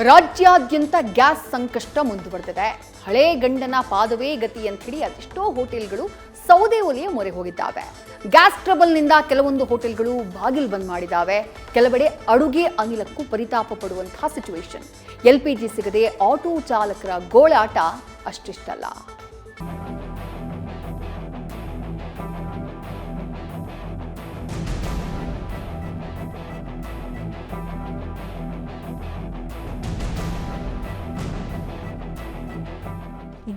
ರಾಜ್ಯಾದ್ಯಂತ ಗ್ಯಾಸ್ ಸಂಕಷ್ಟ ಮುಂದುವರೆದಿದೆ. ಹಳೆ ಗಂಡನ ಪಾದವೇ ಗತಿ ಅಂತ ಹೇಳಿ ಅದೆಷ್ಟೋ ಹೋಟೆಲ್ಗಳು ಸೌದೆ ಒಲೆಯ ಮೊರೆ ಹೋಗಿದ್ದಾವೆ. ಗ್ಯಾಸ್ ಟ್ರಬಲ್ನಿಂದ ಕೆಲವೊಂದು ಹೋಟೆಲ್ಗಳು ಬಾಗಿಲು ಬಂದ್ ಮಾಡಿದ್ದಾವೆ. ಕೆಲವೆಡೆ ಅಡುಗೆ ಅನಿಲಕ್ಕೂ ಪರಿತಾಪ ಪಡುವಂತಹ ಸಿಚುವೇಶನ್. LPG ಸಿಗದೆ ಆಟೋ ಚಾಲಕರ ಗೋಳಾಟ ಅಷ್ಟಿಷ್ಟಲ್ಲ.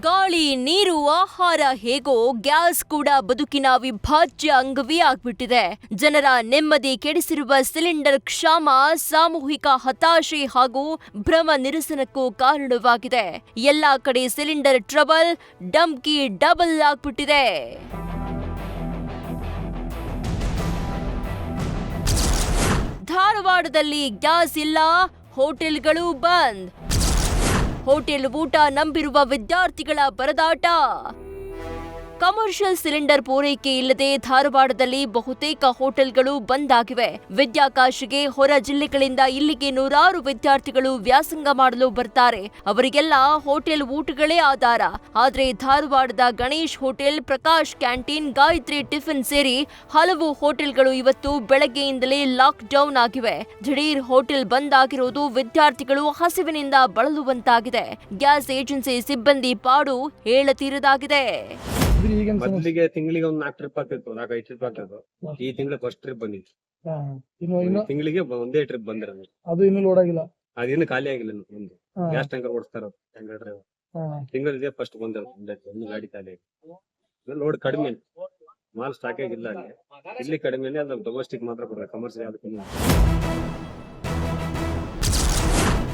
ಗಾಳಿ, ನೀರು, ಆಹಾರ ಹೇಗೋ ಗ್ಯಾಸ್ ಕೂಡ ಬದುಕಿನ ಅವಿಭಾಜ್ಯ ಅಂಗವೇ ಆಗ್ಬಿಟ್ಟಿದೆ. ಜನರ ನೆಮ್ಮದಿ ಕೆಡಿಸಿರುವ ಸಿಲಿಂಡರ್ ಕ್ಷಾಮ ಸಾಮೂಹಿಕ ಹತಾಶೆ ಹಾಗೂ ಭ್ರಮ ನಿರಸನಕ್ಕೂ ಕಾರಣವಾಗಿದೆ. ಎಲ್ಲಾ ಕಡೆ ಸಿಲಿಂಡರ್ ಟ್ರಬಲ್, ಡಂಕಿ ಡಬಲ್ ಆಗ್ಬಿಟ್ಟಿದೆ. ಧಾರವಾಡದಲ್ಲಿ ಗ್ಯಾಸ್ ಇಲ್ಲ, ಹೋಟೆಲ್ಗಳು ಬಂದ್. ಹೋಟೆಲ್ ಊಟ ನಂಬಿರುವ ವಿದ್ಯಾರ್ಥಿಗಳ ಪರದಾಟ. ಕಮರ್ಷಿಯಲ್ ಸಿಲಿಂಡರ್ ಪೂರೈಕೆ ಇಲ್ಲದೆ ಧಾರವಾಡದಲ್ಲಿ ಬಹುತೇಕ ಹೋಟೆಲ್ಗಳು ಬಂದ್ ಆಗಿವೆ. ವಿದ್ಯಾಕಾಶಿಗೆ ಹೊರ ಜಿಲ್ಲೆಗಳಿಂದ ಇಲ್ಲಿಗೆ ನೂರಾರು ವಿದ್ಯಾರ್ಥಿಗಳು ವ್ಯಾಸಂಗ ಮಾಡಲು ಬರ್ತಾರೆ. ಅವರಿಗೆಲ್ಲ ಹೋಟೆಲ್ ಊಟಗಳೇ ಆಧಾರ. ಆದ್ರೆ ಧಾರವಾಡದ Ganesh hotel, Prakash canteen, Gayatri tiffin ಸೇರಿ ಹಲವು ಹೋಟೆಲ್ಗಳು ಇವತ್ತು ಬೆಳಗ್ಗೆಯಿಂದಲೇ ಲಾಕ್ ಡೌನ್ ಆಗಿವೆ. ದಿಢೀರ್ ಹೋಟೆಲ್ ಬಂದ್ ಆಗಿರೋದು ವಿದ್ಯಾರ್ಥಿಗಳು ಹಸಿವಿನಿಂದ ಬಳಲುವಂತಾಗಿದೆ. ಗ್ಯಾಸ್ ಏಜೆನ್ಸಿ ಸಿಬ್ಬಂದಿ ಪಾಡು ಹೇಳತೀರದಾಗಿದೆ. ಮೊದಲಿಗೆ ತಿಂಗಳಿಗೆ ಒಂದು 4 ಟ್ರಿಪ್ ಆಗ್ತಿತ್ತು, 4-5 ಟ್ರಿಪ್ ಆಗ್ತಿತ್ತು. ಈ ತಿಂಗಳು ಫಸ್ಟ್ ಟ್ರಿಪ್ ಬಂದಿತ್ತು. ತಿಂಗಳಿಗೆ ಒಂದೇ ಟ್ರಿಪ್ ಬಂದಿರೋದು. ಅದು ಇನ್ನು ಲೋಡ್ ಆಗಿಲ್ಲ, ಅದಿನ್ನು ಖಾಲಿ ಆಗಿಲ್ಲ. ಒಂದು ಗ್ಯಾಸ್ ಟ್ಯಾಂಕರ್ ಓಡಿಸ್ತಾರ ಟ್ಯಾಂಕರ್ ಡ್ರೈವರ್. ತಿಂಗಳಿಗೆ ಫಸ್ಟ್ ಬಂದಿರೋದು. ಒಂದು ಗಾಡಿ ಖಾಲಿ ಆಗಿ ಲೋಡ್ ಕಡಿಮೆ, ಮಾಲ್ ಸ್ಟಾಕ್ ಆಗಿಲ್ಲ. ಇಲ್ಲಿ ಕಡಿಮೆ, ಅದು ಡೊಮೆಸ್ಟಿಕ್ ಮಾತ್ರ ಬರಲ್ಲ, ಕಮರ್ಷಿಯಲ್ ಯಾವ್ದು ಕಮ್ಮಿ.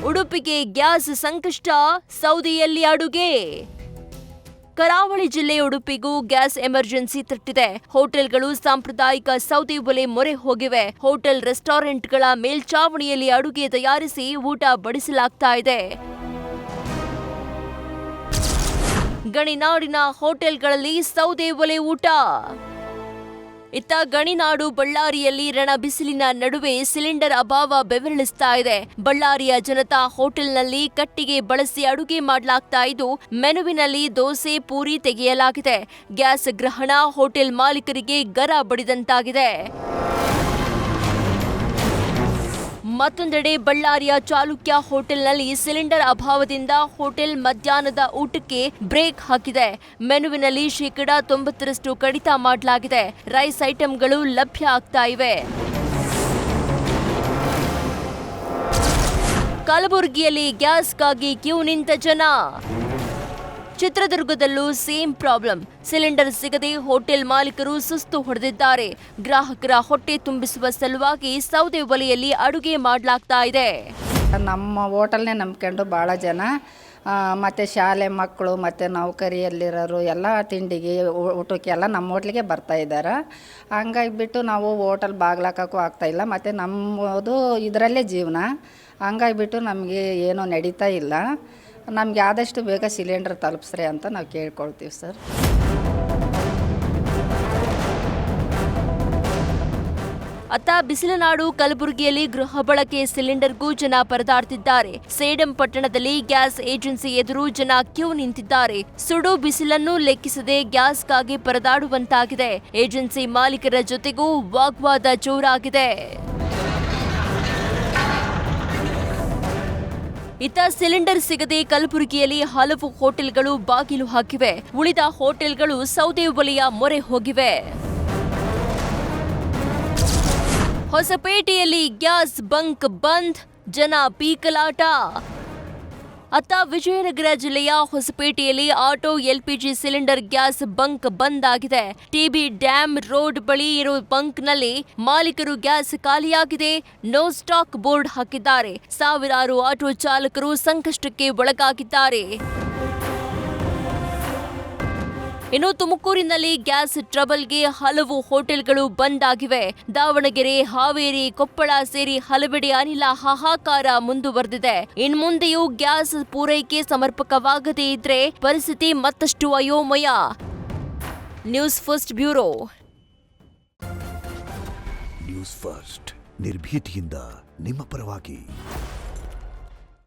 ಉಡುಪಿಗೆ ಗ್ಯಾಸ್ ಸಂಕಷ್ಟ, ಸೌದಿಯಲ್ಲಿ ಅಡುಗೆ. ಕರಾವಳಿ ಜಿಲ್ಲೆ ಉಡುಪಿಗೂ ಗ್ಯಾಸ್ ಎಮರ್ಜೆನ್ಸಿ ತಟ್ಟಿದೆ. ಹೋಟೆಲ್ಗಳು ಸಾಂಪ್ರದಾಯಿಕ ಸೌದೆ ಒಲೆ ಮೊರೆ ಹೋಗಿವೆ. ಹೋಟೆಲ್, ರೆಸ್ಟೋರೆಂಟ್ಗಳ ಮೇಲ್ಚಾವಣಿಯಲ್ಲಿ ಅಡುಗೆ ತಯಾರಿಸಿ ಊಟ ಬಡಿಸಲಾಗ್ತಾ ಇದೆ. ಗಣಿನಾಡಿನ ಹೋಟೆಲ್ಗಳಲ್ಲಿ ಸೌದೆ ಒಲೆ ಊಟ. ಇತ್ತ ಗಣಿನಾಡು ಬಳ್ಳಾರಿಯಲ್ಲಿ ರಣ ಬಿಸಿಲಿನ ನಡುವೆ ಸಿಲಿಂಡರ್ ಅಭಾವ ಬೆವರಿಳಿಸ್ತಾ ಇದೆ. ಬಳ್ಳಾರಿಯ ಜನತಾ ಹೋಟೆಲ್ನಲ್ಲಿ ಕಟ್ಟಿಗೆ ಬಳಸಿ ಅಡುಗೆ ಮಾಡಲಾಗ್ತಾ ಇದ್ದು, ಮೆನುವಿನಲ್ಲಿ ದೋಸೆ, ಪೂರಿ ತೆಗೆಯಲಾಗಿದೆ. ಗ್ಯಾಸ್ ಗ್ರಹಣ ಹೋಟೆಲ್ ಮಾಲೀಕರಿಗೆ ಗರ ಬಡಿದಂತಾಗಿದೆ. ಮತ್ತೊಂದೆಡೆ ಬಳ್ಳಾರಿಯ ಚಾಲುಕ್ಯ ಹೋಟೆಲ್ನಲ್ಲಿ ಸಿಲಿಂಡರ್ ಅಭಾವದಿಂದ ಹೋಟೆಲ್ ಮಧ್ಯಾಹ್ನದ ಊಟಕ್ಕೆ ಬ್ರೇಕ್ ಹಾಕಿದೆ. ಮೆನುವಿನಲ್ಲಿ 90% ಕಡಿತ ಮಾಡಲಾಗಿದೆ. ರೈಸ್ ಐಟಂಗಳು ಲಭ್ಯ ಆಗ್ತಾ ಇವೆ. ಕಲಬುರಗಿಯಲ್ಲಿ ಗ್ಯಾಸ್ಗಾಗಿ ಕ್ಯೂ ನಿಂತ ಜನ. ಚಿತ್ರದುರ್ಗದಲ್ಲೂ ಸೇಮ್ ಪ್ರಾಬ್ಲಮ್. ಸಿಲಿಂಡರ್ ಸಿಗದೆ ಹೋಟೆಲ್ ಮಾಲೀಕರು ಸುಸ್ತು ಹೊಡೆದಿದ್ದಾರೆ. ಗ್ರಾಹಕರ ಹೊಟ್ಟೆ ತುಂಬಿಸುವ ಸಲುವಾಗಿ ಸೌದೆ ಒಲೆಯಲ್ಲಿ ಅಡುಗೆ ಮಾಡಲಾಗ್ತಾ ಇದೆ. ನಮ್ಮ ಹೋಟೆಲ್ನೇ ನಂಬ್ಕೊಂಡು ಭಾಳ ಜನ, ಮತ್ತು ಶಾಲೆ ಮಕ್ಕಳು ಮತ್ತು ನೌಕರಿಯಲ್ಲಿರೋರು ಎಲ್ಲ ತಿಂಡಿಗೆ ಊಟಕ್ಕೆಲ್ಲ ನಮ್ಮ ಹೋಟ್ಲಿಗೆ ಬರ್ತಾ ಇದ್ದಾರೆ. ಹಂಗಾಗಿಬಿಟ್ಟು ನಾವು ಹೋಟೆಲ್ ಬಾಗ್ಲಾಕಕ್ಕೂ ಆಗ್ತಾಯಿಲ್ಲ, ಮತ್ತು ನಮ್ಮದು ಇದರಲ್ಲೇ ಜೀವನ. ಹಂಗಾಗಿಬಿಟ್ಟು ನಮಗೆ ಏನೂ ನಡೀತಾ ಇಲ್ಲ. ನಮ್ಗೆ ಆದಷ್ಟು ಬೇಗ ಸಿಲಿಂಡರ್ ತಲುಪಿಸ್ರಿ ಅಂತ ನಾವು ಕೇಳ್ಕೊಳ್ತೀವಿ ಸರ್. ಅತ್ತ ಬಿಸಿಲನಾಡು ಕಲಬುರಗಿಯಲ್ಲಿ ಗೃಹ ಬಳಕೆ ಸಿಲಿಂಡರ್ಗೂ ಜನ ಪರದಾಡ್ತಿದ್ದಾರೆ. ಸೇಡಂ ಪಟ್ಟಣದಲ್ಲಿ ಗ್ಯಾಸ್ ಏಜೆನ್ಸಿ ಎದುರು ಜನ ಕ್ಯೂ ನಿಂತಿದ್ದಾರೆ. ಸುಡು ಬಿಸಿಲನ್ನು ಲೆಕ್ಕಿಸದೆ ಗ್ಯಾಸ್ಗಾಗಿ ಪರದಾಡುವಂತಾಗಿದೆ. ಏಜೆನ್ಸಿ ಮಾಲೀಕರ ಜೊತೆಗೂ ವಾಗ್ವಾದ ಜೋರಾಗಿದೆ. ಇತ್ತ ಸಿಲಿಂಡರ್ ಸಿಗದೆ ಕಲಬುರಗಿಯಲ್ಲಿ ಹಲವು ಹೋಟೆಲ್ಗಳು ಬಾಗಿಲು ಹಾಕಿವೆ. ಉಳಿದ ಹೋಟೆಲ್ಗಳು ಸೌದೆ ಒಲೆಯ ಮೊರೆ ಹೋಗಿವೆ. ಹೊಸಪೇಟೆಯಲ್ಲಿ ಗ್ಯಾಸ್ ಬಂಕ್ ಬಂದ್, ಜನ ಪೀಕಲಾಟ. ಅತ್ತ ವಿಜಯನಗರ ಜಿಲ್ಲೆಯ ಹೊಸಪೇಟೆಯಲ್ಲಿ auto LPG cylinder gas bunk ಬಂದ್ ಆಗಿದೆ. TB ಡ್ಯಾಮ್ ರೋಡ್ ಬಳಿ ಇರೋ ಬಂಕ್ನಲ್ಲಿ ಮಾಲೀಕರು ಗ್ಯಾಸ್ ಖಾಲಿಯಾಗಿದೆ, ನೋ ಸ್ಟಾಕ್ ಬೋರ್ಡ್ ಹಾಕಿದ್ದಾರೆ. ಸಾವಿರಾರು ಆಟೋ ಚಾಲಕರು ಸಂಕಷ್ಟಕ್ಕೆ ಒಳಗಾಗಿದ್ದಾರೆ. ಇನ್ನು ತುಮಕೂರಿನಲ್ಲಿ ಗ್ಯಾಸ್ ಟ್ರಬಲ್ಗೆ ಹಲವು ಹೋಟೆಲ್ಗಳು ಬಂದ್ ಆಗಿವೆ. ದಾವಣಗೆರೆ, ಹಾವೇರಿ, ಕೊಪ್ಪಳ ಸೇರಿ ಹಲವೆಡೆ ಅನಿಲ ಹಾಹಾಕಾರ ಮುಂದುವರೆದಿದೆ. ಇನ್ಮುಂದೆಯೂ ಗ್ಯಾಸ್ ಪೂರೈಕೆ ಸಮರ್ಪಕವಾಗದೇ ಇದ್ರೆ ಪರಿಸ್ಥಿತಿ ಮತ್ತಷ್ಟು ಅಯೋಮಯ. News first bureau. News first ನಿರ್ಭೀತಿಯಿಂದ ನಿಮ್ಮ ಪರವಾಗಿ.